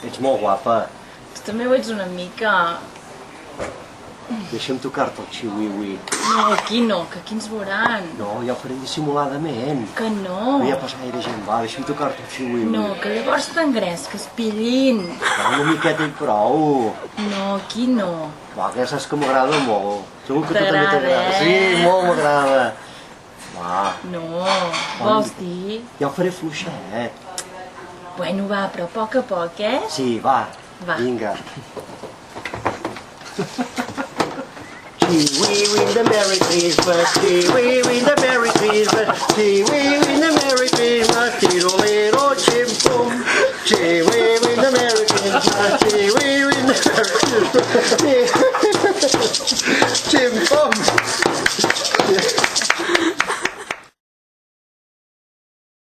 Ets molt guapa. Tu també ho ets una mica. Deixa'm tocar-te el xiuiui. No, aquí no, que aquí ens veuran. No, ja ho faré dissimuladament. Que no. No hi ha pas gaire gent, va, deixa'm tocar-te el xiuiui. No, que llavors t'engres, que es pillin. Va, una miqueta i prou. No, aquí no. Va, que ja saps que m'agrada molt. Segur que a tu també T'agrada, t'agrada. Sí, molt m'agrada. Va. No, vols dir? Ja ho faré fluixet. Bueno, va, però a poc, eh? Sí, va. Va. Vinga. Wee-wee the Merry Christmas, wee-wee the Merry Christmas, wee-wee the Merry Christmas, little chim-pum, wee-wee the Merry Christmas, wee-wee the Merry Christmas, chim-pum.